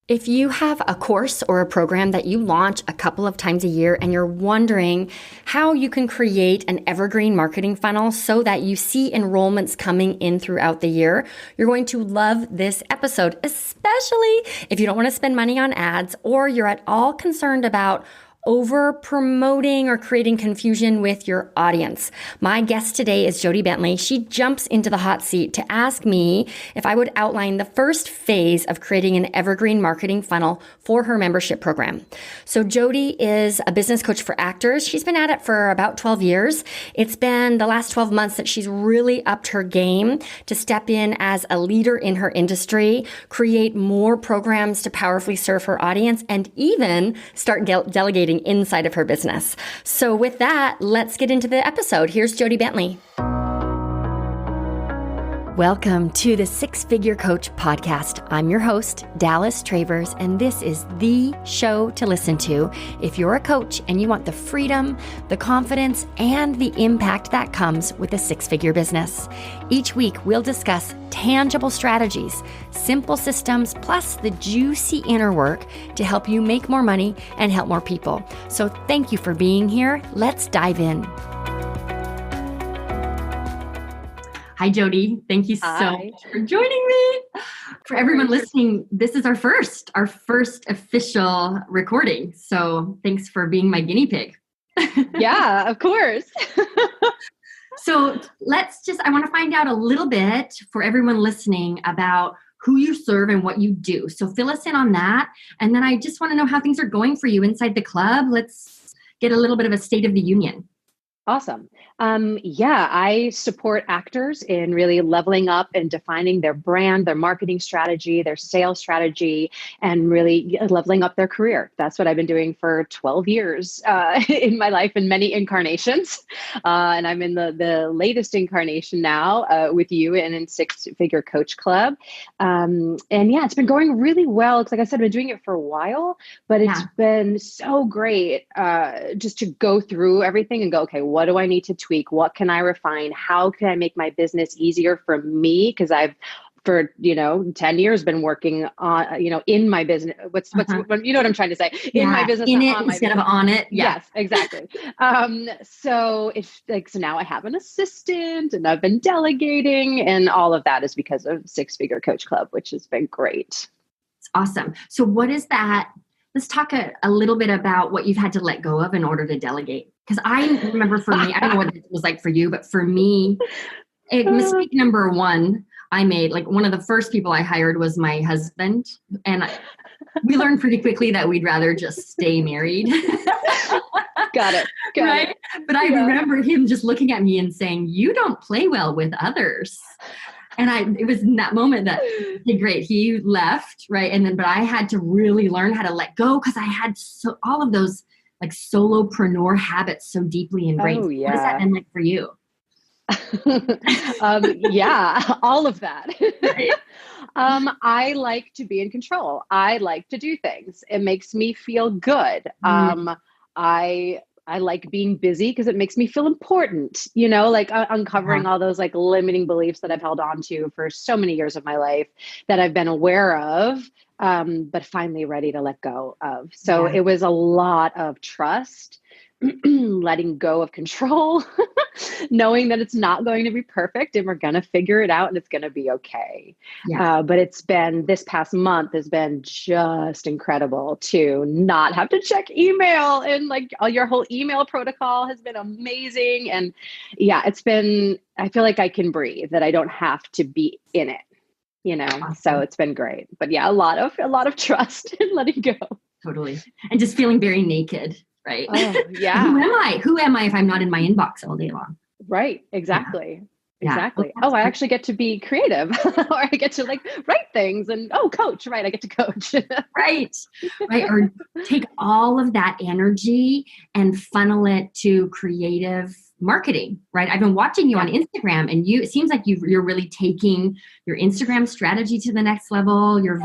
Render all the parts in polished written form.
If you have a course or a program that you launch a couple of times a year and you're wondering how you can create an evergreen marketing funnel so that you see enrollments coming in throughout the year, you're going to love this episode, especially if you don't want to spend money on ads or you're at all concerned about over promoting or creating confusion with your audience. My guest today is Jody Bentley. She jumps into the hot seat to ask me if I would outline the first phase of creating an evergreen marketing funnel for her membership program. So Jody is a business coach for actors. She's been at it for about 12 years. It's been the last 12 months that she's really upped her game to step in as a leader in her industry, create more programs to powerfully serve her audience, and even start delegating inside of her business. So with that, let's get into the episode. Here's Jody Bentley. Welcome to the Six Figure Coach podcast. I'm your host, Dallas Travers, and this is the show to listen to if you're a coach and you want the freedom, the confidence, and the impact that comes with a six-figure business. Each week, we'll discuss tangible strategies, simple systems, plus the juicy inner work to help you make more money and help more people. So thank you for being here. Let's dive in. Hi, Jody. Thank you so much for joining me. For everyone listening, this is our first official recording. So thanks for being my guinea pig. Yeah, of course. So I want to find out a little bit for everyone listening about who you serve and what you do. So fill us in on that. And then I just want to know how things are going for you inside the club. Let's get a little bit of a state of the union. Awesome. I support actors in really leveling up and defining their brand, their marketing strategy, their sales strategy, and really leveling up their career. That's what I've been doing for 12 years in my life in many incarnations. And I'm in the latest incarnation now with you and in Six Figure Coach Club. It's been going really well. It's like I said, I've been doing it for a while, but it's been so great just to go through everything and go, okay, what do I need to tweak? What can I refine? How can I make my business easier for me? Because I've, for 10 years, been working on, in my business. What's you know what I'm trying to say? In my business, in it instead of on it. Yeah. Yes, exactly. So now I have an assistant, and I've been delegating, and all of that is because of Six Figure Coach Club, which has been great. It's awesome. So what is that? Let's talk a little bit about what you've had to let go of in order to delegate. Because I remember for me, I don't know what it was like for you, but for me, mistake number one I made, like one of the first people I hired was my husband. And we learned pretty quickly that we'd rather just stay married. Got it. Right? But I remember him just looking at me and saying, "You don't play well with others." And it was in that moment that, okay, great, he left, right? But I had to really learn how to let go because I had all of those like solopreneur habits so deeply ingrained. Oh, yeah. What has that been like for you? All of that. Right. I like to be in control. I like to do things. It makes me feel good. I like being busy because it makes me feel important, uncovering all those like limiting beliefs that I've held on to for so many years of my life that I've been aware of, but finally ready to let go of. So it was a lot of trust, letting go of control, knowing that it's not going to be perfect and we're going to figure it out and it's going to be okay. Yeah. But this past month has been just incredible to not have to check email, and like your whole email protocol has been amazing. And I feel like I can breathe, that I don't have to be in it, awesome. So it's been great, but a lot of trust and letting go. Totally. And just feeling very naked. Right. Oh, yeah. Who am I if I'm not in my inbox all day long? Right. Exactly. Yeah. Exactly. Well, I actually get to be creative or I get to write things and, coach, right. I get to coach. Right. Or take all of that energy and funnel it to creative marketing, right? I've been watching you on Instagram, and it seems like you're really taking your Instagram strategy to the next level. You're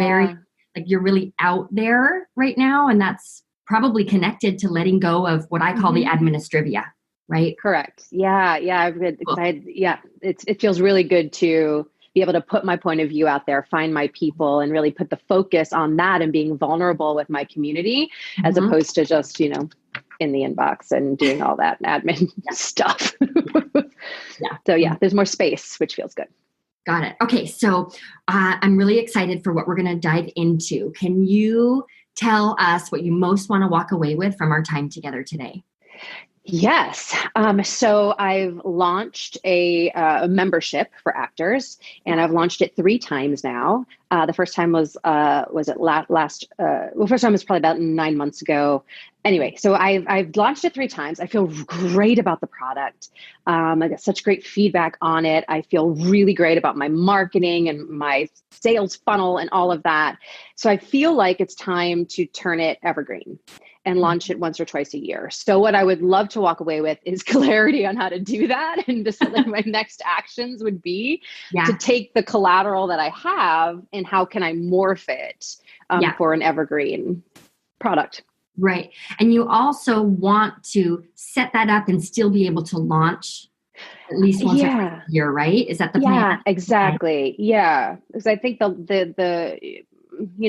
you're really out there right now. And that's probably connected to letting go of what I call the administrivia, right? Correct. Yeah. I've been excited. Yeah. It feels really good to be able to put my point of view out there, find my people, and really put the focus on that and being vulnerable with my community, as opposed to just, in the inbox and doing all that admin stuff. So there's more space, which feels good. Got it. Okay. So I'm really excited for what we're going to dive into. Can you tell us what you most want to walk away with from our time together today? Yes. So I've launched a membership for actors, and I've launched it 3 times now. The first time was it last? First time was probably about 9 months ago. Anyway, so I've launched it 3 times. I feel great about the product. I got such great feedback on it. I feel really great about my marketing and my sales funnel and all of that. So I feel like it's time to turn it evergreen and launch it once or twice a year. So what I would love to walk away with is clarity on how to do that. And just like my next actions would be to take the collateral that I have and how can I morph it for an evergreen product. Right. And you also want to set that up and still be able to launch at least once or twice a year, right? Is that the plan? Yeah, exactly. Yeah. Because I think the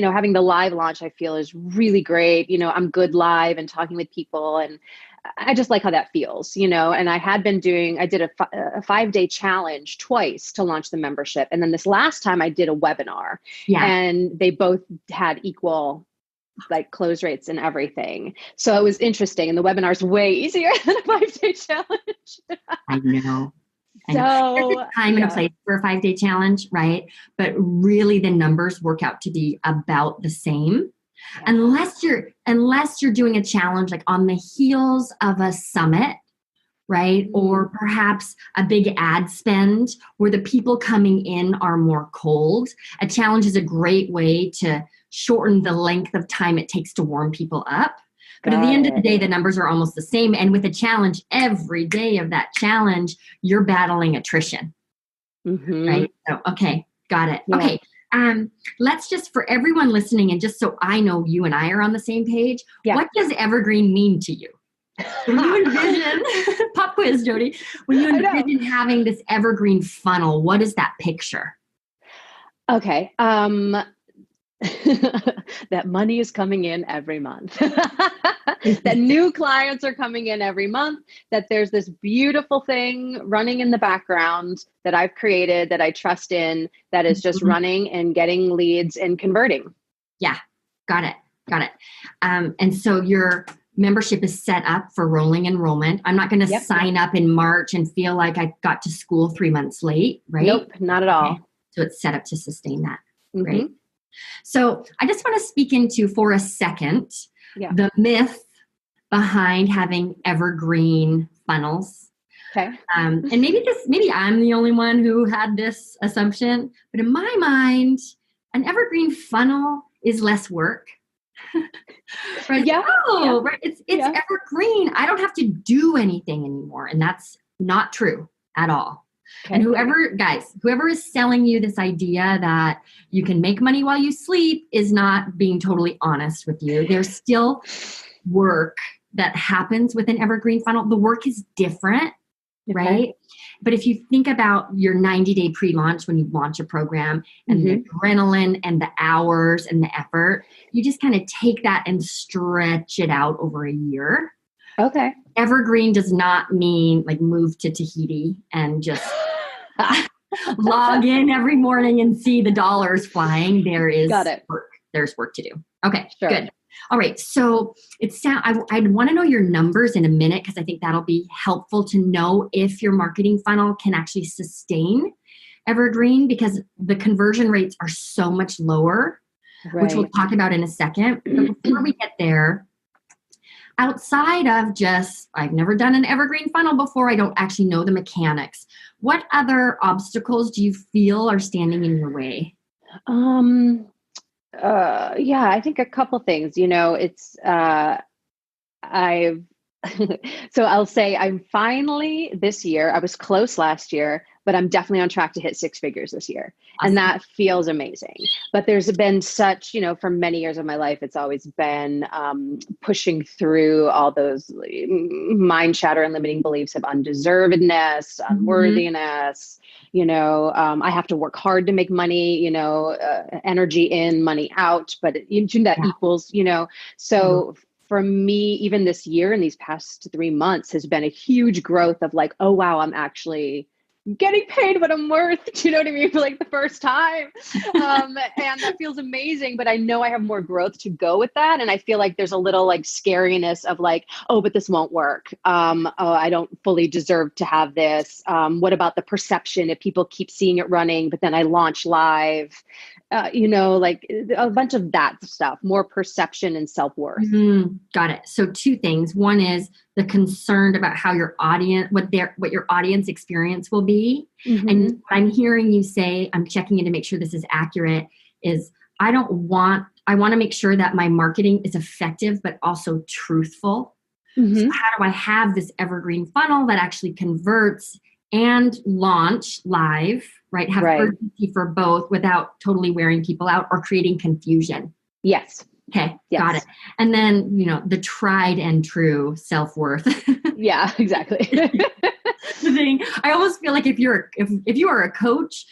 having the live launch, I feel, is really great. I'm good live and talking with people, and I just like how that feels, and I did a 5-day challenge twice to launch the membership. And then this last time I did a webinar and they both had equal close rates and everything. So it was interesting. And the webinar is way easier than a 5-day challenge. I know. So there's a time and a place for a 5-day challenge, right? But really the numbers work out to be about the same. Unless you're doing a challenge like on the heels of a summit, right? Or perhaps a big ad spend where the people coming in are more cold. A challenge is a great way to shorten the length of time it takes to warm people up. But at the end of the day, the numbers are almost the same. And with a challenge, every day of that challenge, you're battling attrition, right? So, okay, got it. Yeah. Okay. Let's just, for everyone listening, and just so I know you and I are on the same page, what does evergreen mean to you? When you envision, pop quiz, Jody, when you envision having this evergreen funnel, what is that picture? Okay. That money is coming in every month, that new clients are coming in every month, that there's this beautiful thing running in the background that I've created, that I trust in, that is just running and getting leads and converting. Yeah. Got it. And so your membership is set up for rolling enrollment. I'm not going to sign up in March and feel like I got to school 3 months late, right? Nope, not at all. Okay. So it's set up to sustain that, right? So I just want to speak into for a second the myth behind having evergreen funnels. Okay. And maybe I'm the only one who had this assumption, but in my mind, an evergreen funnel is less work. Right? Right. It's evergreen. I don't have to do anything anymore. And that's not true at all. Okay. And whoever is selling you this idea that you can make money while you sleep is not being totally honest with you. There's still work that happens with an evergreen funnel. The work is different, right? But if you think about your 90-day pre-launch when you launch a program and the adrenaline and the hours and the effort, you just kind of take that and stretch it out over a year. Okay. Evergreen does not mean like move to Tahiti and just log in every morning and see the dollars flying. There is work. There's work to do. Okay, good. All right. So I'd want to know your numbers in a minute because I think that'll be helpful to know if your marketing funnel can actually sustain evergreen because the conversion rates are so much lower, which we'll talk about in a second. But before we get there, outside of just, I've never done an evergreen funnel before, I don't actually know the mechanics. What other obstacles do you feel are standing in your way? I think a couple things, it's, so I'll say I'm finally this year, I was close last year, but I'm definitely on track to hit six figures this year. Awesome. And that feels amazing. But there's been such, for many years of my life, it's always been pushing through all those mind shatter and limiting beliefs of undeservedness, unworthiness. I have to work hard to make money, energy in, money out, but that equals, so for me, even this year and these past 3 months has been a huge growth of like, oh, wow, I'm actually getting paid what I'm worth. Do you know what I mean? For like the first time. And that feels amazing, but I know I have more growth to go with that. And I feel like there's a little like scariness of like, oh, but this won't work. Oh, I don't fully deserve to have this. What about the perception if people keep seeing it running, but then I launch live? Like a bunch of that stuff, more perception and self-worth. Got it. So two things. One is the concern about how your audience, what your audience experience will be. And what I'm hearing you say, I'm checking in to make sure this is accurate, is I want to make sure that my marketing is effective, but also truthful. So how do I have this evergreen funnel that actually converts and launch live, right? Have urgency for both without totally wearing people out or creating confusion. Yes. Okay. Yes. Got it. And then, the tried and true self-worth. Yeah, exactly. I almost feel like if you are a coach,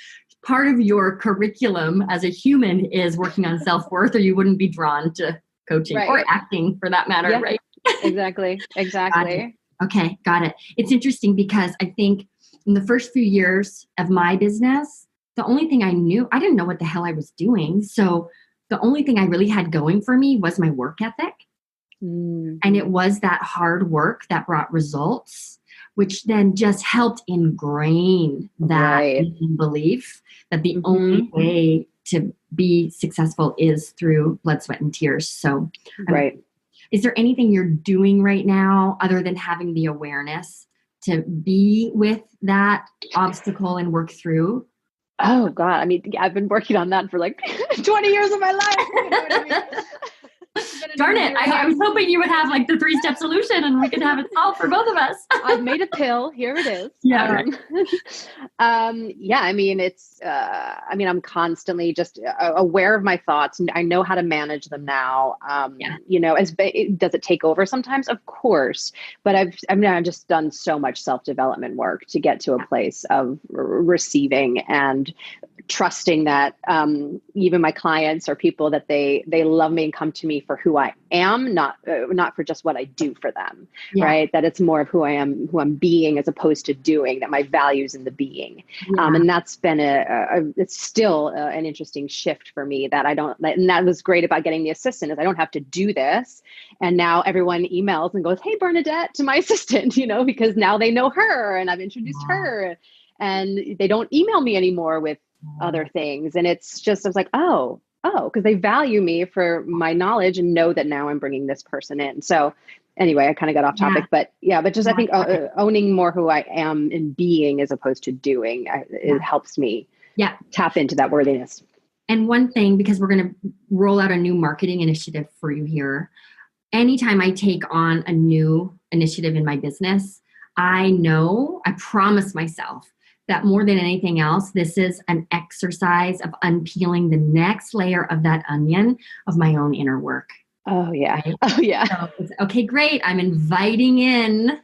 part of your curriculum as a human is working on self-worth, or you wouldn't be drawn to coaching or acting for that matter, right? Exactly. Okay. Got it. It's interesting because I think in the first few years of my business, the only thing I didn't know what the hell I was doing. So the only thing I really had going for me was my work ethic. And it was that hard work that brought results, which then just helped ingrain that belief that the only way to be successful is through blood, sweat, and tears. So, is there anything you're doing right now other than having the awareness to be with that obstacle and work through? Oh God. I mean, I've been working on that for like 20 years of my life. You know what I mean? Darn it. I was hoping you would have like the 3-step solution and we could have it solved for both of us. I've made a pill. Here it is. Yeah. I mean, I'm constantly just aware of my thoughts, and I know how to manage them now. Does it take over sometimes? Of course. But I've just done so much self-development work to get to a place of receiving and trusting that even my clients are people that they love me and come to me for who I am, not for just what I do for them, right? That it's more of who I am, who I'm being, as opposed to doing, that my values in the being. And that's been it's still an interesting shift for me that I don't, and that was great about getting the assistant, is I don't have to do this. And now everyone emails and goes, "Hey, Bernadette," to my assistant, because now they know her and I've introduced her, and they don't email me anymore with other things. And it's just, I was like, oh, because they value me for my knowledge and know that now I'm bringing this person in. So anyway, I kind of got off topic, but just I think owning more who I am and being as opposed to doing, it helps me tap into that worthiness. And one thing, because we're going to roll out a new marketing initiative for you here. Anytime I take on a new initiative in my business, I promise myself that more than anything else, this is an exercise of unpeeling the next layer of that onion of my own inner work. Oh, yeah. Right? Oh, yeah. So okay, great. I'm inviting in.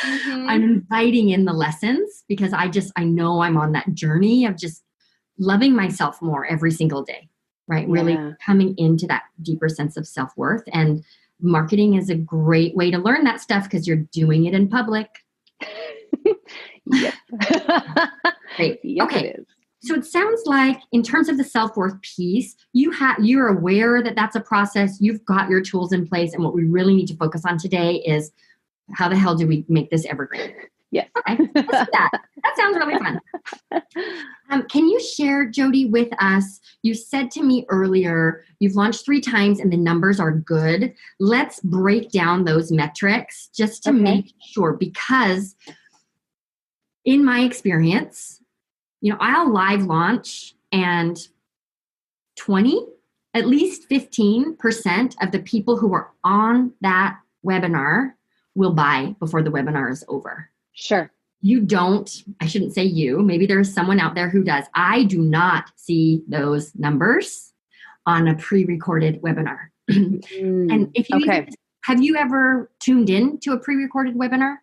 I'm inviting in the lessons because I know I'm on that journey of just loving myself more every single day, right? Yeah. Really coming into that deeper sense of self-worth. And marketing is a great way to learn that stuff because you're doing it in public. Yep. Great. Yes, okay. It is. So it sounds like in terms of the self-worth piece, you're aware that that's a process. You've got your tools in place. And what we really need to focus on today is how the hell do we make this evergreen? Yes. Okay. Let's do that. That sounds really fun. Can you share, Jody, with us, you said to me earlier, you've launched 3 times and the numbers are good. Let's break down those metrics just to make sure, because in my experience, I'll live launch and at least 15% of the people who are on that webinar will buy before the webinar is over. Sure. you don't, I shouldn't say you, maybe there's someone out there who does. I do not see those numbers on a pre-recorded webinar. And if you even, have you ever tuned in to a pre-recorded webinar?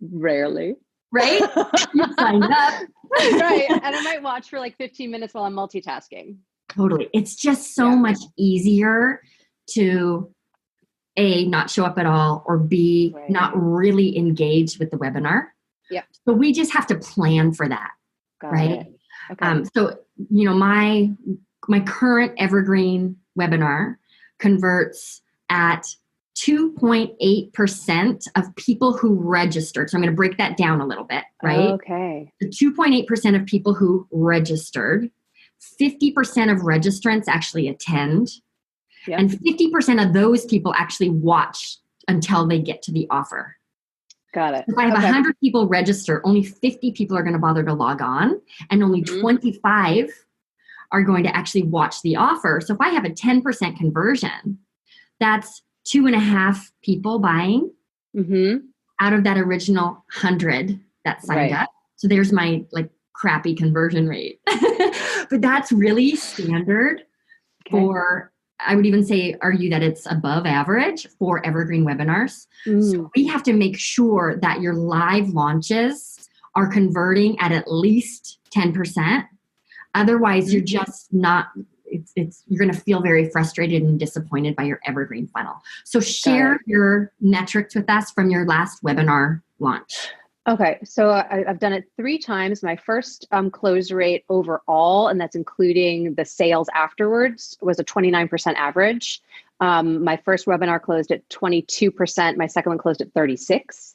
Rarely. Right? You signed up. Right. And I might watch for like 15 minutes while I'm multitasking. Totally. It's just so much easier to A, not show up at all, or B, not really engage with the webinar. Yeah. So we just have to plan for that. Got right? It. Okay. So, you know, my current Evergreen webinar converts at 2.8% of people who registered. So I'm going to break that down a little bit, right? Okay. The 2.8% of people who registered, 50% of registrants actually attend, and 50% of those people actually watch until they get to the offer. Got it. If I have 100 people register, only 50 people are going to bother to log on, and only 25 are going to actually watch the offer. So if I have a 10% conversion, that's 2.5 people buying out of that original 100 that signed up. So there's my like crappy conversion rate. But that's really standard for, I would even say, argue that it's above average for Evergreen webinars. So we have to make sure that your live launches are converting at least 10%. Otherwise, you're just not, you're going to feel very frustrated and disappointed by your Evergreen funnel. So share your metrics with us from your last webinar launch. Okay, so I've done it 3 times. My first close rate overall, and that's including the sales afterwards, was a 29% average. My first webinar closed at 22%. My second one closed at 36%.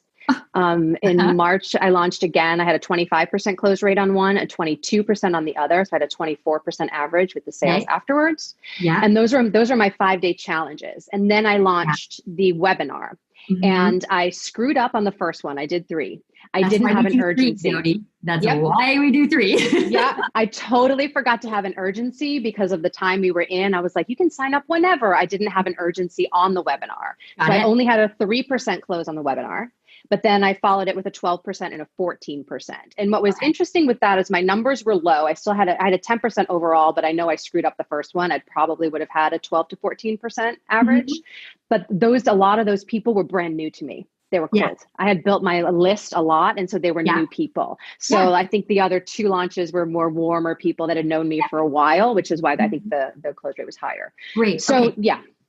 In March, I launched again. I had a 25% close rate on one, a 22% on the other. So I had a 24% average with the sales afterwards. Yeah. And those are my 5-day challenges. And then I launched the webinar. And I screwed up on the first one. I did 3. I didn't have an urgency. 3, That's why we do 3. I totally forgot to have an urgency because of the time we were in. I was like, you can sign up whenever. I didn't have an urgency on the webinar. I only had a 3% close on the webinar. But then I followed it with a 12% and a 14%. And what was interesting with that is my numbers were low. I had a 10% overall, but I know I screwed up the first one. I probably would have had a 12 to 14% average. But a lot of those people were brand new to me. They were cold. I had built my list a lot, and so they were new people. So I think the other 2 launches were more warmer people that had known me for a while, which is why I think the close rate was higher. Great. So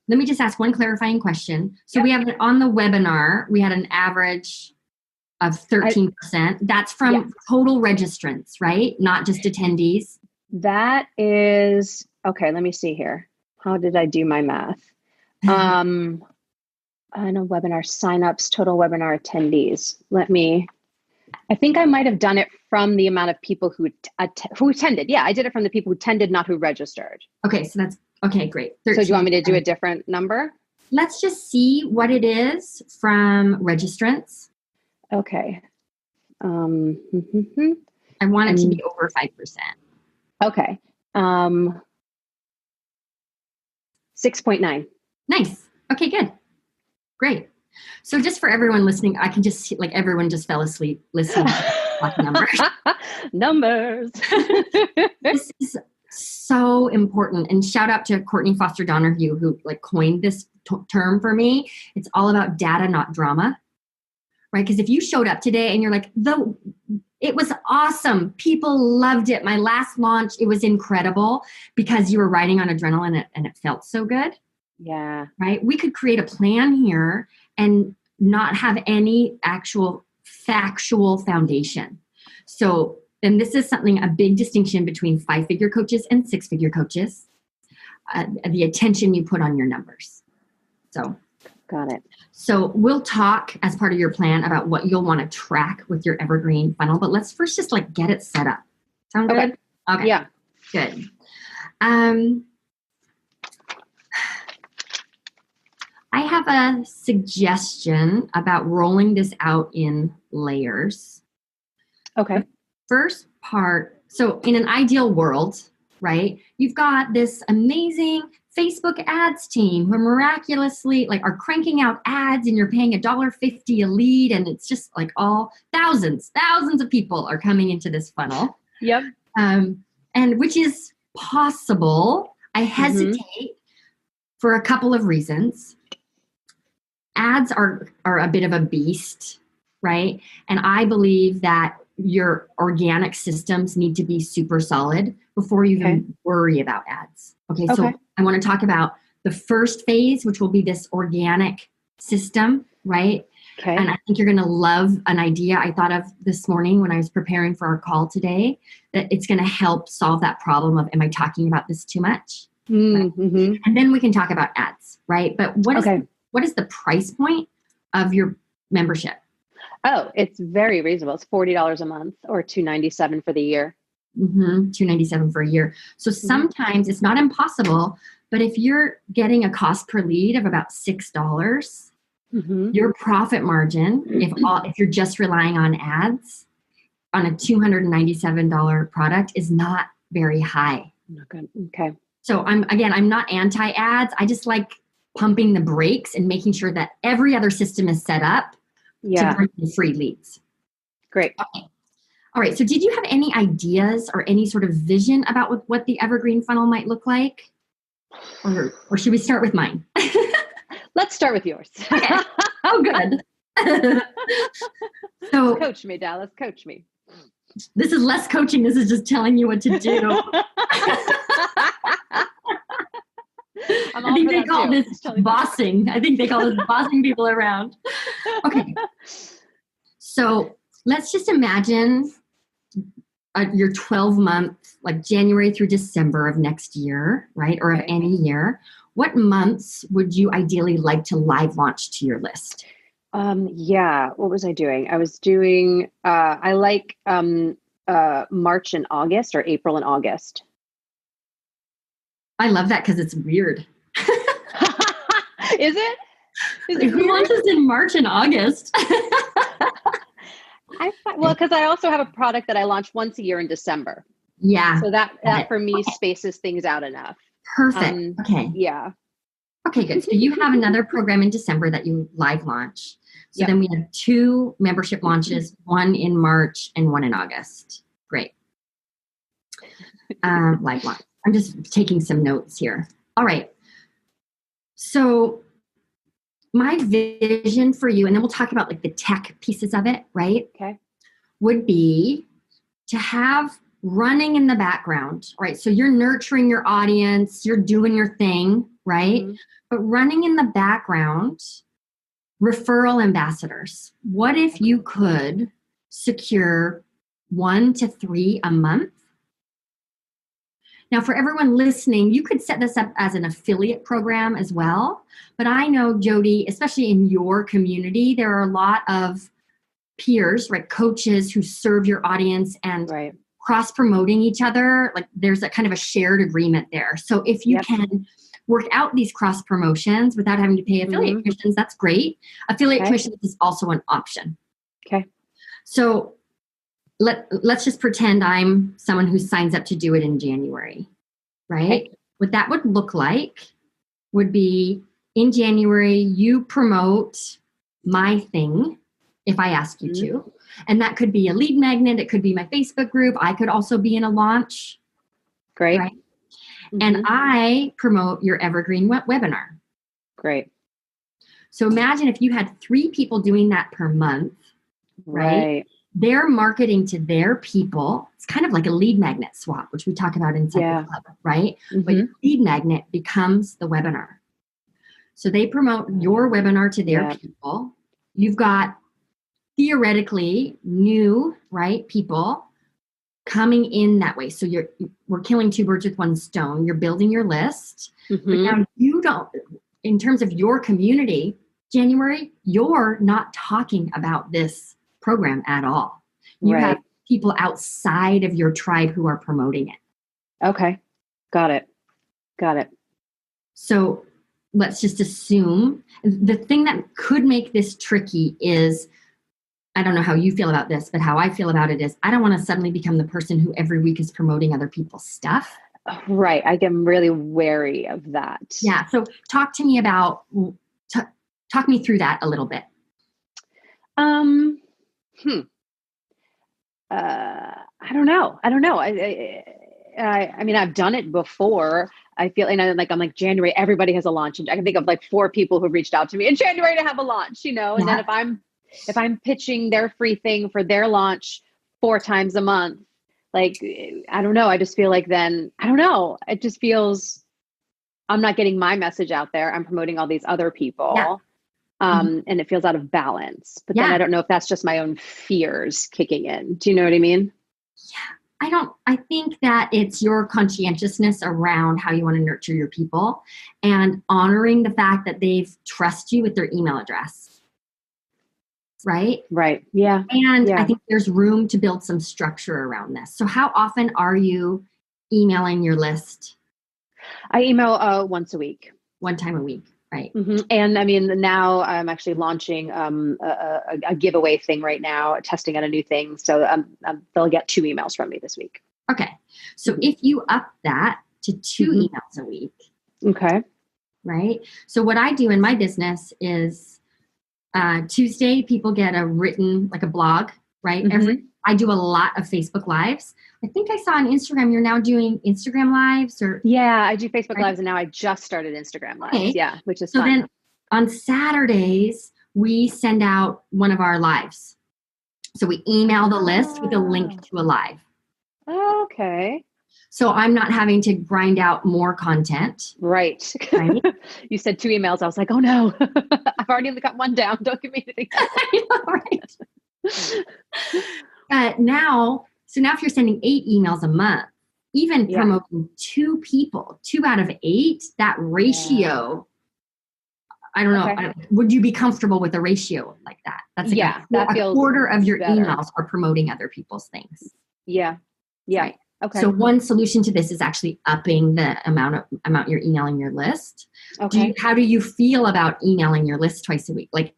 let me just ask one clarifying question. So we have on the webinar, we had an average of 13%. That's from total registrants, right? Not just attendees. That is, okay, let me see here. How did I do my math? I know webinar signups, total webinar attendees. I think I might have done it from the amount of people who attended. Yeah, I did it from the people who attended, not who registered. Okay, so that's, okay, great. 13. So do you want me to do a different number? Let's just see what it is from registrants. Okay. I want it to be over 5%. Okay. 6.9. Nice. Okay, good. Great. So just for everyone listening, I can just see, like, everyone just fell asleep listening to numbers. Numbers. This is so important. And shout out to Courtney Foster Donahue, who like coined this term for me. It's all about data, not drama, right? Because if you showed up today and you're like, it was awesome. People loved it. My last launch, it was incredible because you were riding on adrenaline and it felt so good. Yeah. Right? We could create a plan here and not have any actual factual foundation. So, and this is a big distinction between 5-figure coaches and 6-figure coaches, the attention you put on your numbers. So, got it. So we'll talk as part of your plan about what you'll want to track with your Evergreen funnel, but let's first just like get it set up. Sound good? Okay. Yeah. Good. I have a suggestion about rolling this out in layers. Okay. The first part, so in an ideal world, right? You've got this amazing Facebook ads team who miraculously like are cranking out ads and you're paying $1.50 a lead. And it's just like all thousands of people are coming into this funnel. Yep. And which is possible. I hesitate for a couple of reasons. Ads are a bit of a beast, right? And I believe that your organic systems need to be super solid before you even worry about ads. Okay, so I want to talk about the first phase, which will be this organic system, right? Okay. And I think you're going to love an idea I thought of this morning when I was preparing for our call today, that it's going to help solve that problem of, am I talking about this too much? Mm-hmm. And then we can talk about ads, right? But what is the price point of your membership? Oh, it's very reasonable. It's $40 a month or $297 for the year. $297 for a year. So sometimes it's not impossible, but if you're getting a cost per lead of about $6, your profit margin, if you're just relying on ads on a $297 product, is not very high. Okay. Okay. So I'm not anti-ads. I just like pumping the brakes and making sure that every other system is set up to bring in free leads. Great. Okay. All right. So did you have any ideas or any sort of vision about what the Evergreen funnel might look like? Or should we start with mine? Let's start with yours. Okay. Oh, good. So coach me, Dallas. Coach me. This is less coaching. This is just telling you what to do. I think they call this bossing. I think they call this bossing people around. Okay. So let's just imagine your 12-month, like January through December of next year, right? Or of any year. What months would you ideally like to live launch to your list? What was I doing? I was doing, I like March and August, or April and August. I love that because it's weird. Is it? Who launches in March and August? Because I also have a product that I launch once a year in December. Yeah. So that for me spaces things out enough. Perfect. Okay. Yeah. Okay, good. So you have another program in December that you live launch. So then we have 2 membership launches, one in March and one in August. Great. Live launch. I'm just taking some notes here. All right. So my vision for you, and then we'll talk about like the tech pieces of it, right? Okay. Would be to have running in the background, right? So you're nurturing your audience, you're doing your thing, right? But running in the background, referral ambassadors. What if you could secure 1 to 3 a month? Now, for everyone listening, you could set this up as an affiliate program as well. But I know, Jody, especially in your community, there are a lot of peers, right, coaches who serve your audience and cross-promoting each other. Like there's a kind of a shared agreement there. So if you can work out these cross-promotions without having to pay affiliate commissions, that's great. Affiliate commissions is also an option. Okay. So let's just pretend I'm someone who signs up to do it in January, right? Okay. What that would look like would be in January, you promote my thing if I ask you to. And that could be a lead magnet. It could be my Facebook group. I could also be in a launch. Great. Right? And I promote your Evergreen webinar. Great. So imagine if you had 3 people doing that per month, right? They're marketing to their people. It's kind of like a lead magnet swap, which we talk about inside the club, right? But your lead magnet becomes the webinar. So they promote your webinar to their people. You've got theoretically new, right, people coming in that way. So we're killing 2 birds with 1 stone. You're building your list. But now you don't, in terms of your community, January, you're not talking about this program at all. You have people outside of your tribe who are promoting it. Okay. Got it. So let's just assume the thing that could make this tricky is, I don't know how you feel about this, but how I feel about it is I don't want to suddenly become the person who every week is promoting other people's stuff. Right. I am really wary of that. Yeah. So talk to me about, talk me through that a little bit. Um, hmm. I don't know. I mean, I've done it before. I feel, and I'm like January, everybody has a launch. And I can think of like 4 people who reached out to me in January to have a launch, And then Yeah. if I'm pitching their free thing for their launch 4 times a month, like, I don't know. I just feel like then, I don't know. It just feels I'm not getting my message out there. I'm promoting all these other Yeah. people. Mhm. And it feels out of balance. But then Yeah. I don't know if that's just my own fears kicking in. Do you know what I mean? I think that it's your conscientiousness around how you want to nurture your people and honoring the fact that they've trust you with their email address. Right? Right. Yeah. And I Yeah. think there's room to build some structure around this. So how often are you emailing your list? I email once a week. One time a week, right? Mm-hmm. And I mean, now I'm actually launching a giveaway thing right now, testing out a new thing. So they'll get 2 emails from me this week. Okay. So if you up that to 2 emails a week, Okay. right? So what I do in my business is Tuesday, people get a written, like a blog, right? I do a lot of Facebook Lives. I think I saw on Instagram, you're now doing Instagram Lives or... Yeah, I do Facebook right? Lives and now I just started Instagram Lives. Okay. Yeah, which is so fun. Then on Saturdays, we send out one of our lives. So we email the list with a link to a live. Okay. So I'm not having to grind out more content. Right. Right? You said 2 emails. I was like, oh no, I've already got 1 down. Don't give me anything else. I know, right? Now if you're sending 8 emails a month, even promoting 2 people, 2 out of 8, that ratio, I don't know. Would you be comfortable with a ratio like that? That's like a quarter of your better. emails are promoting other people's things. Yeah. Yeah. Right. Okay. So one solution to this is actually upping the amount you're emailing your list. Okay. How do you feel about emailing your list twice a week? Like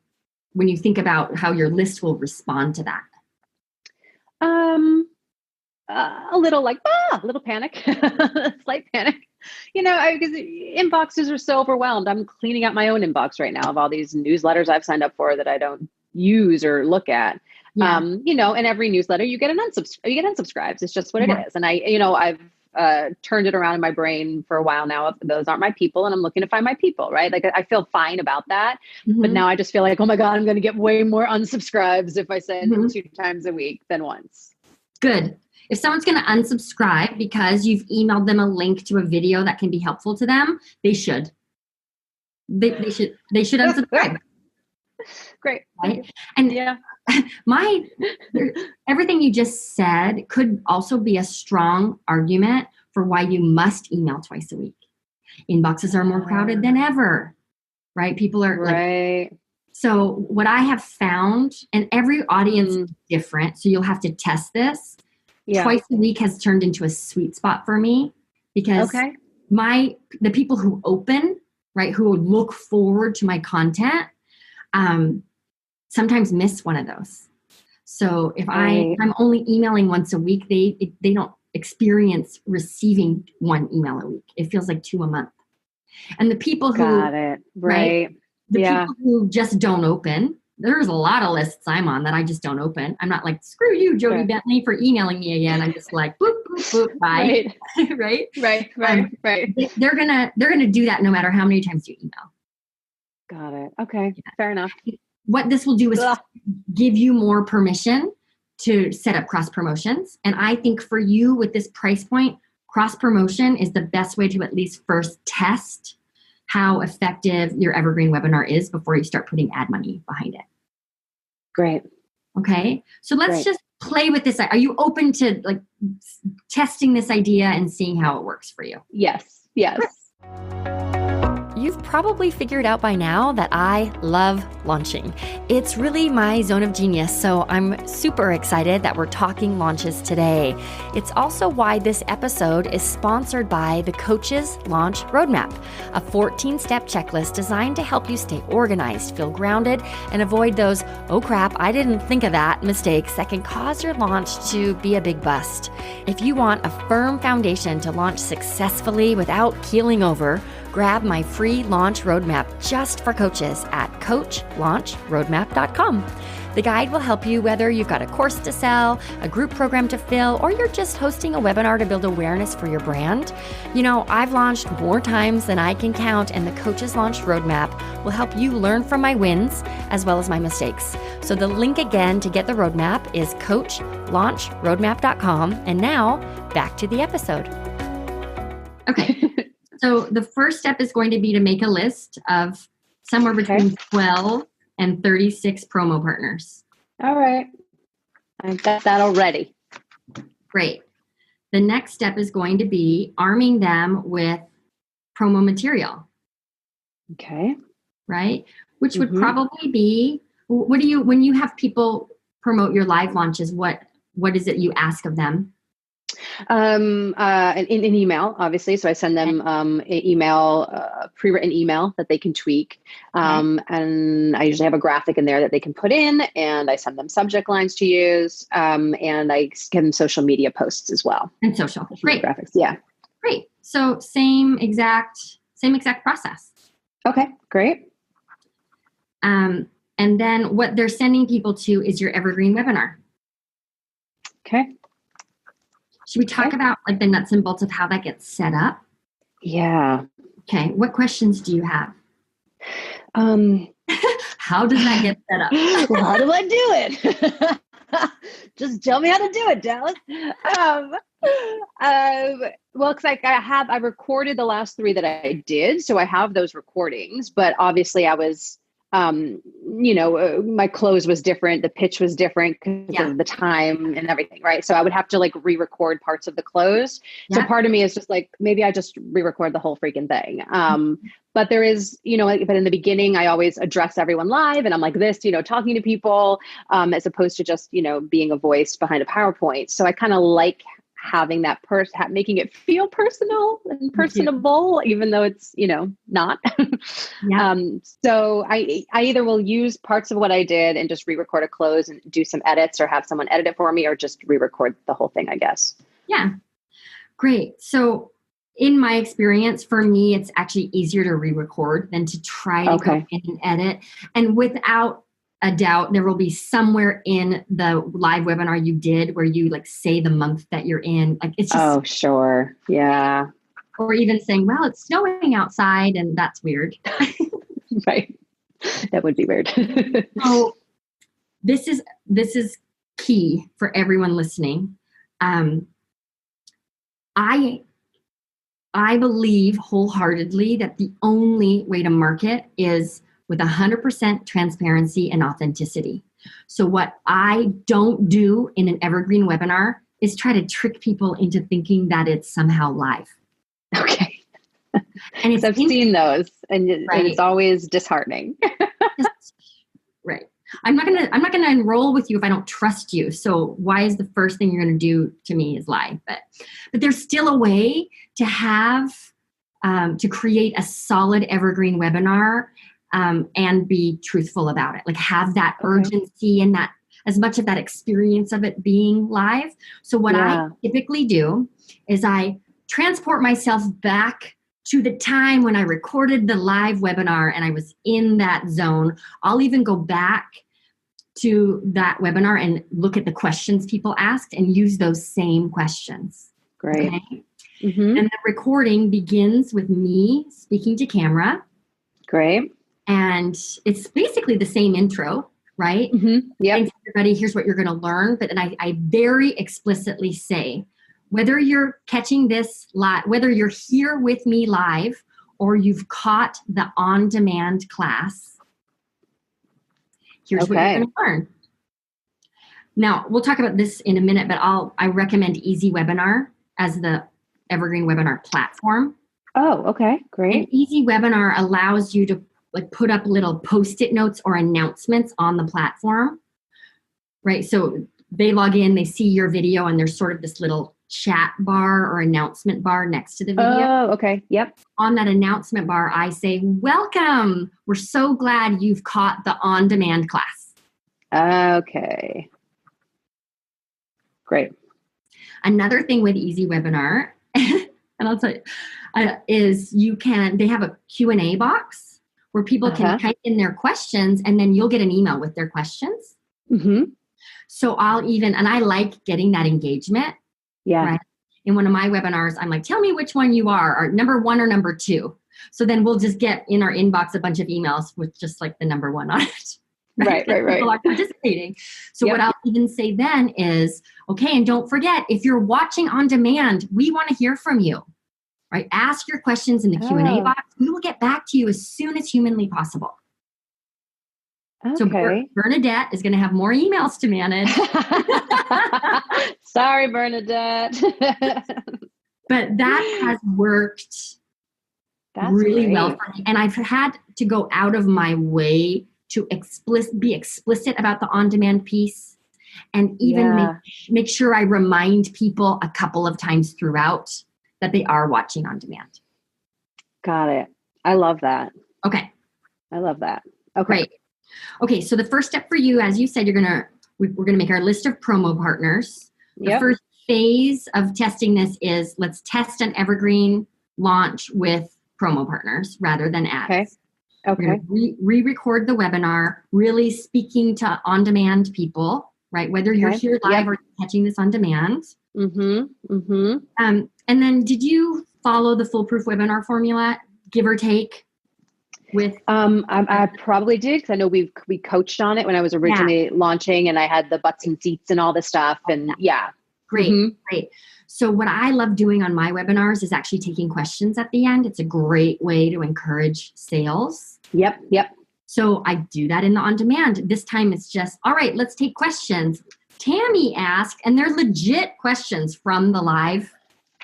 when you think about how your list will respond to that. A little like, a little panic, slight panic, because inboxes are so overwhelmed. I'm cleaning out my own inbox right now of all these newsletters I've signed up for that I don't use or look at. Yeah. In every newsletter you get you get unsubscribes. It's just what it is. And I've turned it around in my brain for a while now. Those aren't my people and I'm looking to find my people, right? Like I feel fine about that. But now I just feel like, oh my God, I'm going to get way more unsubscribes if I send 2 times a week than once. Good. If someone's going to unsubscribe because you've emailed them a link to a video that can be helpful to them, they should. They should unsubscribe. Great. Right? And everything you just said could also be a strong argument for why you must email twice a week. Inboxes are more crowded than ever, right? People are like, so what I have found, and every audience is different, so you'll have to test this. Twice a week has turned into a sweet spot for me because the people who open, right, who look forward to my content, sometimes miss one of those. So if I'm only emailing once a week, they don't experience receiving 1 email a week. It feels like 2 a month. And the people who people who just don't open, there's a lot of lists I'm on that I just don't open. I'm not like, screw you, Jody Bentley, for emailing me again. I'm just like, boop, boop, boop, bye. Right. They're gonna do that no matter how many times you email. Got it. Okay. Yeah. Fair enough. What this will do is give you more permission to set up cross promotions. And I think for you with this price point, cross promotion is the best way to at least first test how effective your Evergreen webinar is before you start putting ad money behind it. Great. Okay. So let's just play with this. Are you open to like testing this idea and seeing how it works for you? Yes. you've probably figured out by now that I love launching. It's really my zone of genius, so I'm super excited that we're talking launches today. It's also why this episode is sponsored by the Coach's Launch Roadmap, a 14-step checklist designed to help you stay organized, feel grounded, and avoid those, oh crap, I didn't think of that mistakes that can cause your launch to be a big bust. If you want a firm foundation to launch successfully without keeling over, grab my free launch roadmap just for coaches at coachlaunchroadmap.com. The guide will help you whether you've got a course to sell, a group program to fill, or you're just hosting a webinar to build awareness for your brand. You know, I've launched more times than I can count, and the Coach's Launch Roadmap will help you learn from my wins as well as my mistakes. So the link again to get the roadmap is coachlaunchroadmap.com. And now back to the episode. Okay. So the first step is going to be to make a list of somewhere between 12 and 36 promo partners. All right. I've got that already. Great. The next step is going to be arming them with promo material. Okay. Right? Which would probably be, when you have people promote your live launches, what is it you ask of them? An email, obviously. So I send them an email, pre-written email that they can tweak. And I usually have a graphic in there that they can put in, and I send them subject lines to use. And I give them social media posts as well. And social. Great. Graphics. Yeah. Great. So same exact process. Okay, great. And then what they're sending people to is your Evergreen webinar. Okay. Should we talk about like the nuts and bolts of how that gets set up? Yeah. Okay. What questions do you have? How does that get set up? Well, how do I do it? Just tell me how to do it, Dallas. Well, because I recorded the last 3 that I did, so I have those recordings. But obviously, I was, my close was different, the pitch was different because of the time and everything, right? So I would have to like re-record parts of the close. Yeah. So part of me is just like, maybe I just re-record the whole freaking thing. But there is, but in the beginning, I always address everyone live, and I'm like this, talking to people, as opposed to just, being a voice behind a PowerPoint. So I kind of like having that making it feel personal and personable, even though it's, not. Yeah. So I either will use parts of what I did and just re-record a close and do some edits, or have someone edit it for me, or just re-record the whole thing, I guess. Yeah. Great. So in my experience, for me, it's actually easier to re-record than to try to go in and edit. And without a doubt, there will be somewhere in the live webinar you did where you like say the month that you're in. Like it's just, oh, sure. Yeah. Or even saying, well, it's snowing outside, and that's weird. Right. That would be weird. So this is key for everyone listening. I believe wholeheartedly that the only way to market is with 100% transparency and authenticity. So what I don't do in an Evergreen webinar is try to trick people into thinking that it's somehow live. Okay. And I've seen those, and it's always disheartening. Right. I'm not gonna enroll with you if I don't trust you. So why is the first thing you're gonna do to me is lie? But there's still a way to have to create a solid Evergreen webinar. And be truthful about it. Like have that urgency and that as much of that experience of it being live. So what I typically do is I transport myself back to the time when I recorded the live webinar and I was in that zone. I'll even go back to that webinar and look at the questions people asked and use those same questions. Great. Okay? Mm-hmm. And the recording begins with me speaking to camera. Great. And it's basically the same intro, right? Mm-hmm. Yeah. Thanks, everybody. Here's what you're going to learn. But then I very explicitly say, whether you're catching this live, whether you're here with me live, or you've caught the on-demand class, here's what you're going to learn. Now, we'll talk about this in a minute, but I recommend Easy Webinar as the Evergreen webinar platform. Oh, okay. An Great. easy webinar allows you to like put up little post-it notes or announcements on the platform, right? So they log in, they see your video, and there's sort of this little chat bar or announcement bar next to the video. Oh, okay. Yep. On that announcement bar, I say, welcome. We're so glad you've caught the on-demand class. Okay. Great. Another thing with Easy Webinar, and I'll tell you, is they have a Q&A box where people can type in their questions, and then you'll get an email with their questions. Mm-hmm. So and I like getting that engagement. Yeah. Right? In one of my webinars, I'm like, tell me which one you are number 1 or number 2. So then we'll just get in our inbox a bunch of emails with just like the number 1 on it. Right. People are participating. So what I'll even say then is, okay, and don't forget, if you're watching on demand, we want to hear from you, right? Ask your questions in the Q&A box. We will get back to you as soon as humanly possible. Okay. So Bernadette is going to have more emails to manage. Sorry, Bernadette. But that has worked really well for me. And I've had to go out of my way to be explicit about the on-demand piece, and even make sure I remind people a couple of times throughout that they are watching on demand. Got it. I love that. Okay. I love that. Okay. Great. Okay, so the first step for you, as you said, we're gonna make our list of promo partners. The first phase of testing this is let's test an Evergreen launch with promo partners rather than ads. Okay. We're gonna re-record the webinar, really speaking to on-demand people, right? Whether you're here live or catching this on demand. Mm-hmm. Mm-hmm. And then did you follow the foolproof webinar formula, give or take? I probably did, because I know we coached on it when I was originally launching, and I had the butts and seats and all this stuff. And great. So what I love doing on my webinars is actually taking questions at the end. It's a great way to encourage sales. Yep. So I do that in the on-demand. This time it's just, all right, let's take questions. Tammy asked, and they're legit questions from the live.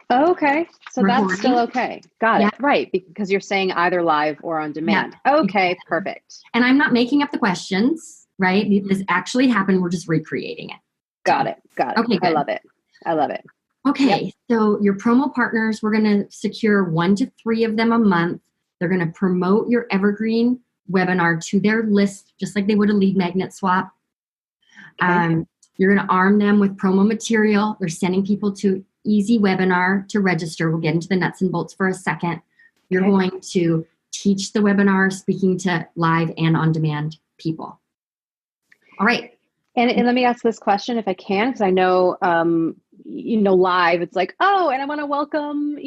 Okay. So recording. That's still okay. Got it. Right. Because you're saying either live or on demand. Okay. Perfect. And I'm not making up the questions, right? This actually happened. We're just recreating it. Got it. Okay. Good. I love it. Okay. So your promo partners, we're going to secure 1 to 3 of them a month. They're going to promote your Evergreen webinar to their list, just like they would a lead magnet swap. Okay. You're going to arm them with promo material. They're sending people to Easy Webinar to register. We'll get into the nuts and bolts for a second. You're going to teach the webinar, speaking to live and on-demand people. All right. And let me ask this question if I can, because I know, live, it's like, oh, and I want to welcome,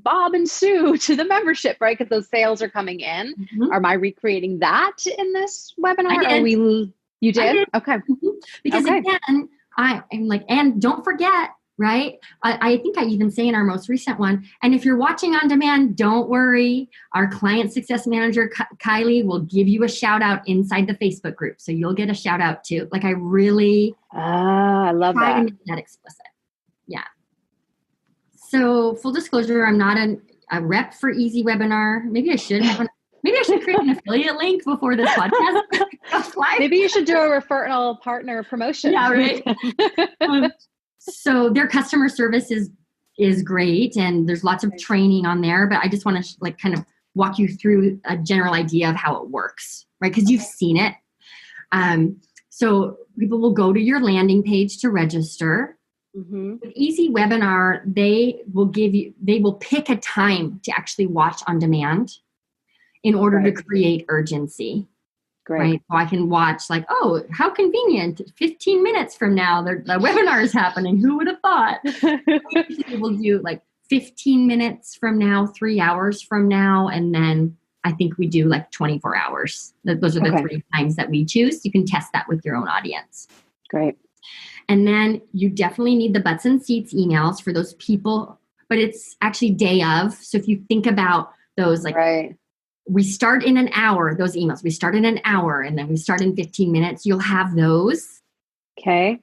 Bob and Sue to the membership, right? Because those sales are coming in. Mm-hmm. Am I recreating that in this webinar? You did? Okay. Mm-hmm. Because again, I'm like, and don't forget, right? I think I even say in our most recent one, and if you're watching on demand, don't worry. Our client success manager, Kylie, will give you a shout out inside the Facebook group. So you'll get a shout out too. Like I really I love try that. to make that explicit. Yeah. So full disclosure, I'm not a rep for Easy Webinar. Maybe I should create an affiliate link before this podcast goes live. Maybe you should do a referral partner promotion. Yeah, right. So their customer service is great, and there's lots of training on there, but I just want to kind of walk you through a general idea of how it works, right? Because you've seen it. So people will go to your landing page to register. Mm-hmm. With Easy Webinar, they will pick a time to actually watch on demand in order to create urgency. Great. Right. So I can watch how convenient. 15 minutes from now, the webinar is happening. Who would have thought? We'll do 15 minutes from now, 3 hours from now. And then I think we do 24 hours. Those are the 3 times that we choose. You can test that with your own audience. Great. And then you definitely need the butts and seats emails for those people, but it's actually day of. So if you think about those, we start in an hour, those emails, we start in an hour and then we start in 15 minutes. You'll have those. Okay.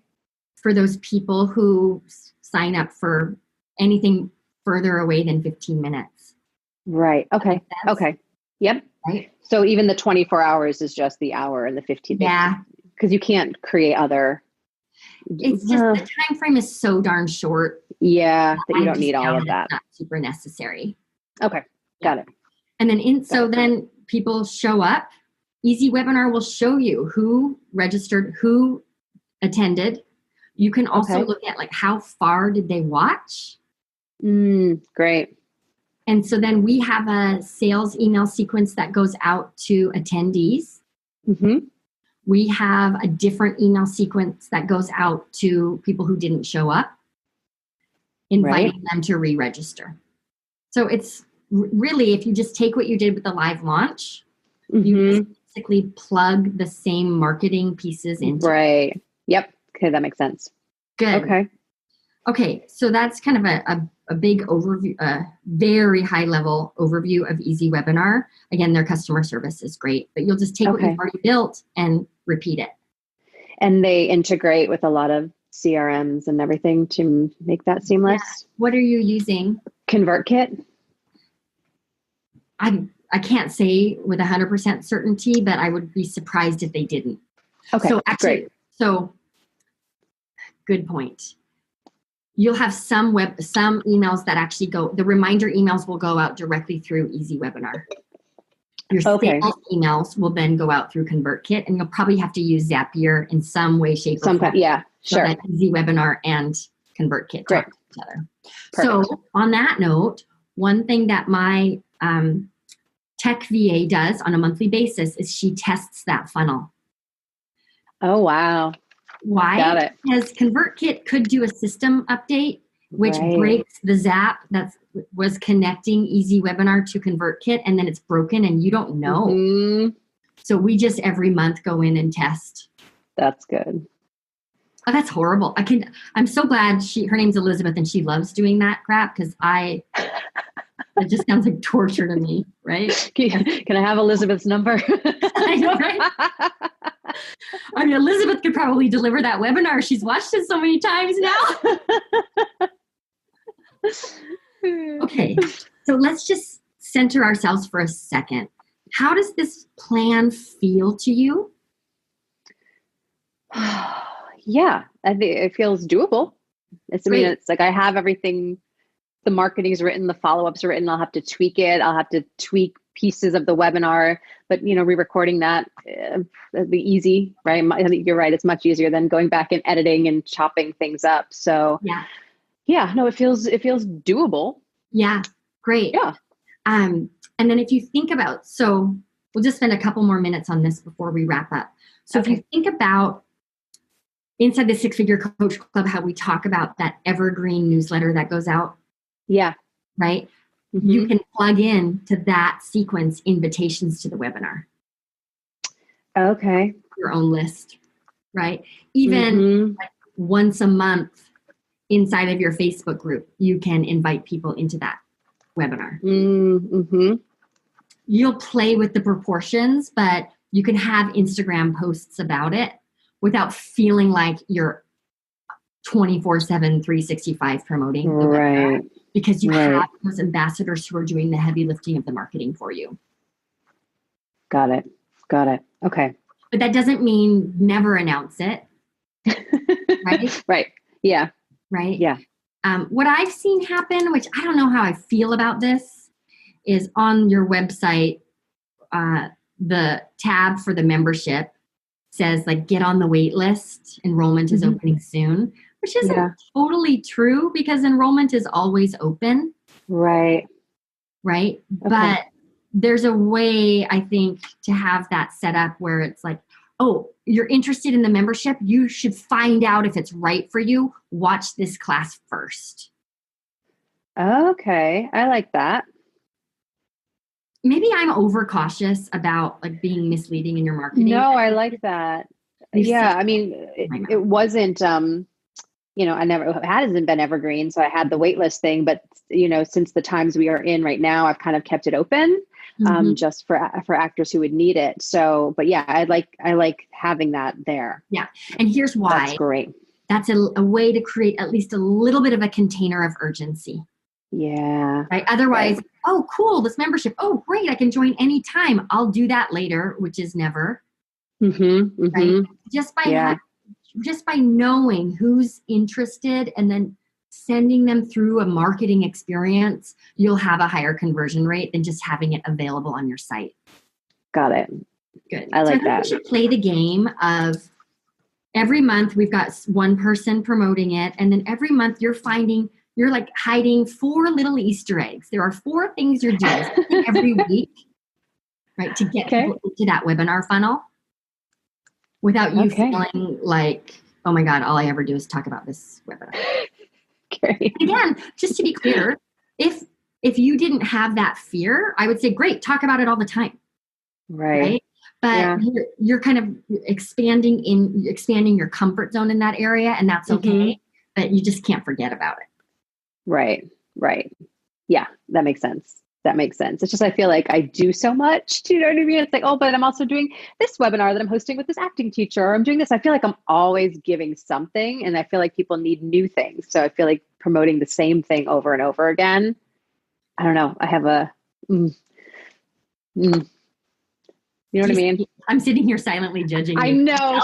For those people who sign up for anything further away than 15 minutes. Right. Okay. Okay. Yep. Right. So even the 24 hours is just the hour and the 15, Yeah. because you can't create other. It's just the time frame is so darn short. Yeah, that you I don't just need all found of that that. it's not super necessary. Okay. Got it. And then then people show up. Easy Webinar will show you who registered, who attended. You can also look at like how far did they watch. Great. And so then we have a sales email sequence that goes out to attendees. We have a different email sequence that goes out to people who didn't show up, inviting them to re-register. So it's really, if you just take what you did with the live launch, you just basically plug the same marketing pieces into it. Yep. Okay, that makes sense. Good. Okay, so that's kind of a big overview, a very high level overview of Easy Webinar. Again, their customer service is great, but you'll just take what you've already built and repeat it. And they integrate with a lot of CRMs and everything to make that seamless. Yeah. What are you using? ConvertKit. I can't say with 100% certainty, but I would be surprised if they didn't. Okay, so actually, great. So good point. You'll have some emails that actually the reminder emails will go out directly through Easy Webinar. Your sales emails will then go out through ConvertKit, and you'll probably have to use Zapier in some way, shape, or form. Yeah, sure. So that Easy Webinar and ConvertKit talk to each other. Perfect. So on that note, one thing that my tech VA does on a monthly basis is she tests that funnel. Oh, wow. Why? Got it. Because ConvertKit could do a system update, which breaks the zap that was connecting Easy Webinar to ConvertKit, and then it's broken and you don't know. So we just every month go in and test. That's good. Oh, that's horrible. I'm so glad her name's Elizabeth and she loves doing that crap, because it just sounds like torture to me, right? Can I have Elizabeth's number? I know, right? I mean, Elizabeth could probably deliver that webinar. She's watched it so many times now. Okay, so let's just center ourselves for a second. How does this plan feel to you? Yeah, I think it feels doable. It's like I have everything. The marketing's written, the follow-ups are written. I'll have to tweak it. I'll have to tweak pieces of the webinar, but re-recording that, that'd be easy, right? I think you're right. It's much easier than going back and editing and chopping things up. So no, it feels doable. Yeah. Great. Yeah. And then if you think about, so we'll just spend a couple more minutes on this before we wrap up. So if you think about inside the Six Figure Coach Club, how we talk about that Evergreen newsletter that goes out. Yeah. Right. You can plug in to that sequence invitations to the webinar. Okay. Your own list, right? Even like once a month inside of your Facebook group, you can invite people into that webinar. You'll play with the proportions, but you can have Instagram posts about it without feeling like you're 24/7, 365 promoting the webinar, because you have those ambassadors who are doing the heavy lifting of the marketing for you. Got it. Okay. But that doesn't mean never announce it. Right? Right. Yeah. Right? Yeah. What I've seen happen, which I don't know how I feel about this, is on your website, the tab for the membership says like, get on the wait list. Enrollment is opening soon, which isn't totally true, because enrollment is always open. Right. Okay. But there's a way, I think, to have that set up where it's like, oh, you're interested in the membership. You should find out if it's right for you. Watch this class first. Okay. I like that. Maybe I'm overcautious about like being misleading in your marketing. No, I like that. Yeah. I mean, it wasn't, it hasn't been evergreen. So I had the waitlist thing, but since the times we are in right now, I've kind of kept it open, just for actors who would need it. So, but yeah, I like having that there. Yeah. And here's why. That's great. That's a way to create at least a little bit of a container of urgency. Yeah. Right? Otherwise, oh, cool, this membership. Oh, great, I can join anytime. I'll do that later, which is never. Mm-hmm. Right? Mm-hmm. Yeah. Just by knowing who's interested and then sending them through a marketing experience, you'll have a higher conversion rate than just having it available on your site. Got it. Good. I like think that. we should play the game of every month we've got one person promoting it, and then every month you're like hiding 4 little Easter eggs. There are 4 things you're doing every week, right, to get people into that webinar funnel without you feeling like, oh my God, all I ever do is talk about this webinar. Great. Again, just to be clear, if you didn't have that fear, I would say, great, talk about it all the time. Right? But you're kind of expanding your comfort zone in that area, and that's okay. Mm-hmm. But you just can't forget about it. Right. Yeah, that makes sense. It's just, I feel like I do so much. Do you know what I mean? It's like, oh, but I'm also doing this webinar that I'm hosting with this acting teacher, or I'm doing this. I feel like I'm always giving something, and I feel like people need new things. So I feel like promoting the same thing over and over again. I don't know. I have a, you know what I mean? I'm sitting here silently judging you. I know.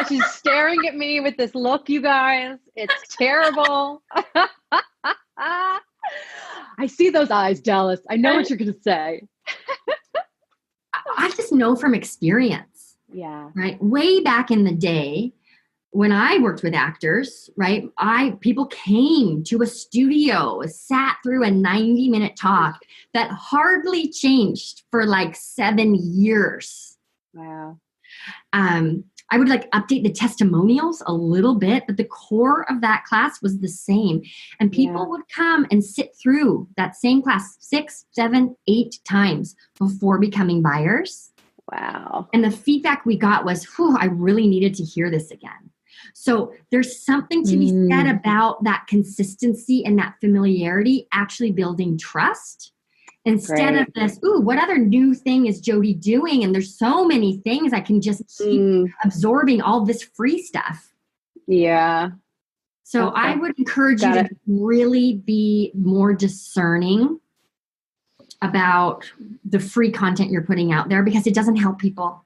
She's staring at me with this look, you guys. It's terrible. I see those eyes, Dallas. I know what you're going to say. I just know from experience. Yeah. Right. Way back in the day when I worked with actors, right, people came to a studio, sat through a 90-minute talk that hardly changed for like 7 years. Wow. I would like update the testimonials a little bit, but the core of that class was the same. And people would come and sit through that same class 6, 7, 8 times before becoming buyers. Wow. And the feedback we got was, I really needed to hear this again. So there's something to be said about that consistency and that familiarity actually building trust. Instead of this, what other new thing is Jody doing? And there's so many things I can just keep absorbing all this free stuff. Yeah. So I would encourage you to really be more discerning about the free content you're putting out there, because it doesn't help people.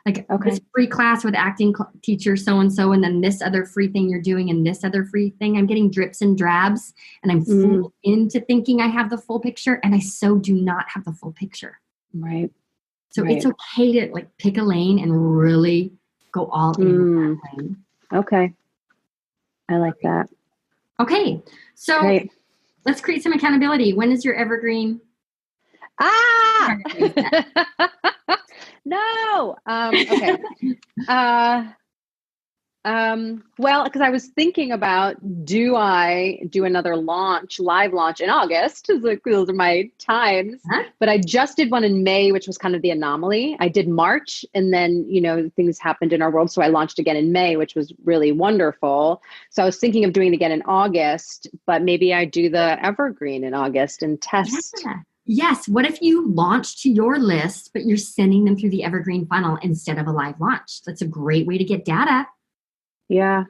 Like this free class with acting teacher so-and-so, and then this other free thing you're doing, and this other free thing. I'm getting drips and drabs, and I'm fooled into thinking I have the full picture, and I so do not have the full picture. Right. So it's okay to like pick a lane and really go all in with that lane. Okay. I like that. Okay. So let's create some accountability. When is your Evergreen? No. Okay. Well, because I was thinking about, do I do another live launch in August? Like, those are my times. But I just did one in May, which was kind of the anomaly. I did March, and then, things happened in our world. So I launched again in May, which was really wonderful. So I was thinking of doing it again in August, but maybe I do the Evergreen in August and test. Yeah. Yes. What if you launch to your list, but you're sending them through the Evergreen funnel instead of a live launch? That's a great way to get data. Yeah.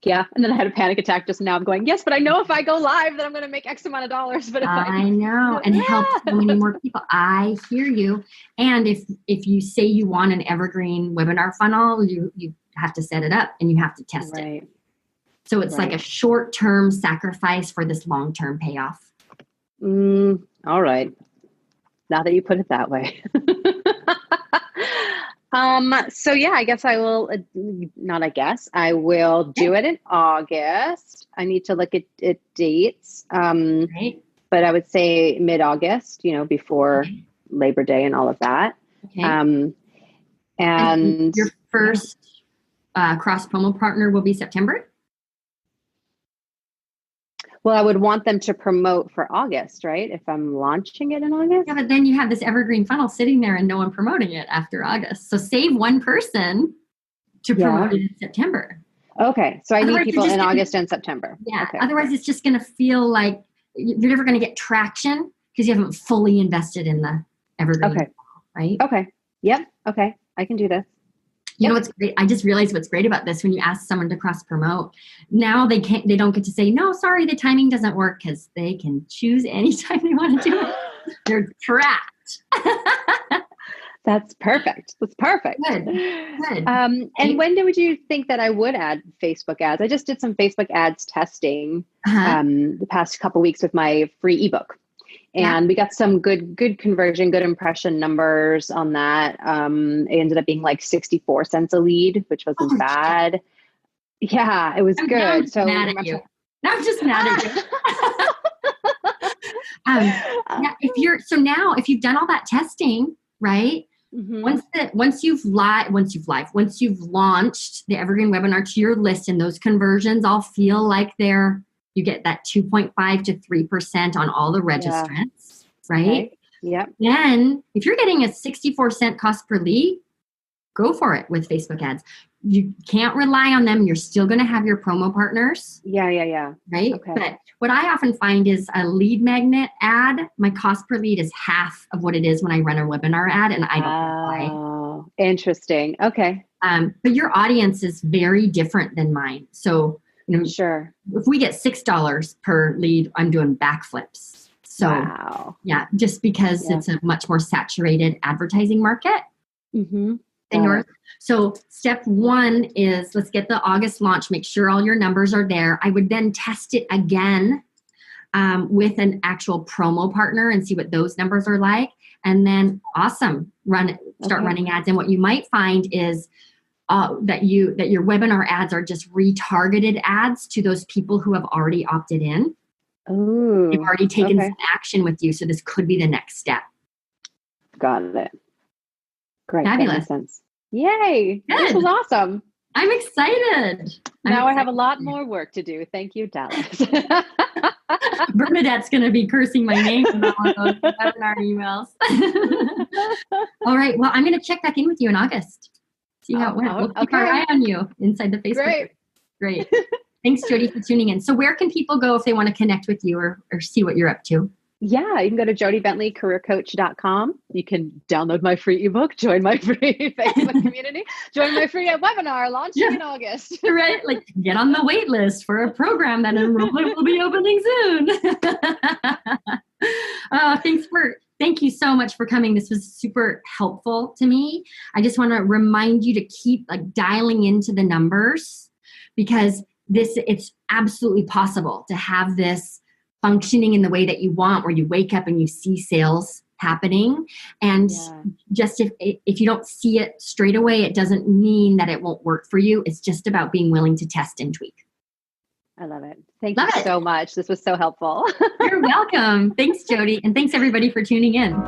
And then I had a panic attack just now. I'm going, yes, but I know if I go live, then I'm going to make X amount of dollars. But I know, and help so many more people. I hear you. And if you say you want an Evergreen webinar funnel, you have to set it up and you have to test it. So it's like a short-term sacrifice for this long-term payoff. All right. Now that you put it that way. So yeah, I guess I will, I will do it in August. I need to look at dates. But I would say mid-August, before Labor Day and all of that. And your first cross promo partner will be September? Well, I would want them to promote for August, right? If I'm launching it in August. Yeah, but then you have this Evergreen funnel sitting there and no one promoting it after August. So save one person to promote it in September. Okay. So I need people in August and September. Yeah. Okay. Otherwise, it's just going to feel like you're never going to get traction because you haven't fully invested in the Evergreen. Okay. Right? Okay. Yep. Okay. I can do this. You know what's great? I just realized what's great about this when you ask someone to cross promote. Now they don't get to say, no, sorry, the timing doesn't work, because they can choose anytime they want to do it. They're trapped. That's perfect. That's perfect. Good. Good. And when would you think that I would add Facebook ads? I just did some Facebook ads testing the past couple of weeks with my free ebook. And we got some good conversion, good impression numbers on that. It ended up being like 64 cents a lead, which wasn't bad. Shit. Yeah, it was good. Now I'm just mad at you. Now I'm just mad at you. If you've done all that testing, right? Mm-hmm. Once you've launched the Evergreen webinar to your list, and those conversions all feel like you get that 2.5 to 3% on all the registrants, right? Okay. Yep. Then if you're getting a 64 cent cost per lead, go for it with Facebook ads. You can't rely on them. You're still going to have your promo partners. Yeah. Right? Okay. But what I often find is a lead magnet ad, my cost per lead is half of what it is when I run a webinar ad, and I don't know why. Oh, interesting. Okay. But your audience is very different than mine. So, sure. If we get $6 per lead, I'm doing backflips. So, just because it's a much more saturated advertising market. Mm-hmm. Than yours. So step one is, let's get the August launch, make sure all your numbers are there. I would then test it again with an actual promo partner and see what those numbers are like. And then start running ads. And what you might find is that your webinar ads are just retargeted ads to those people who have already opted in. Ooh, they've already taken some action with you. So this could be the next step. Got it. Great. Fabulous. That makes sense. Yay. Good. This was awesome. I'm excited. I have a lot more work to do. Thank you, Dallas. Bernadette's going to be cursing my name in all of those webinar emails. All right. Well, I'm going to check back in with you in August. See how it went. We'll keep our eye on you inside the Facebook. Great. Thanks, Jody, for tuning in. So where can people go if they want to connect with you or see what you're up to? Yeah, you can go to jodybentleycareercoach.com. You can download my free ebook, join my free Facebook community, join my free webinar launching in August. Right? Like, get on the wait list for a program that enrollment will be opening soon. Thank you so much for coming. This was super helpful to me. I just want to remind you to keep dialing into the numbers, because it's absolutely possible to have this functioning in the way that you want, where you wake up and you see sales happening. And just if you don't see it straight away, it doesn't mean that it won't work for you. It's just about being willing to test and tweak. I love it. Thank you so much. This was so helpful. You're welcome. Thanks, Jody. And thanks everybody for tuning in.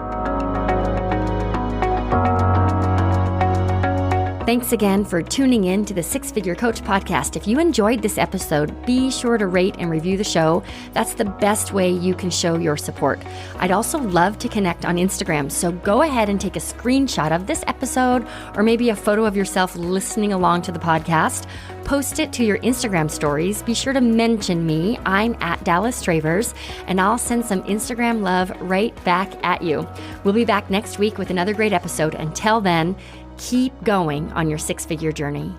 Thanks again for tuning in to the Six Figure Coach podcast. If you enjoyed this episode, be sure to rate and review the show. That's the best way you can show your support. I'd also love to connect on Instagram, so go ahead and take a screenshot of this episode, or maybe a photo of yourself listening along to the podcast. Post it to your Instagram stories. Be sure to mention me. I'm at Dallas Travers, and I'll send some Instagram love right back at you. We'll be back next week with another great episode. Until then, keep going on your six-figure journey.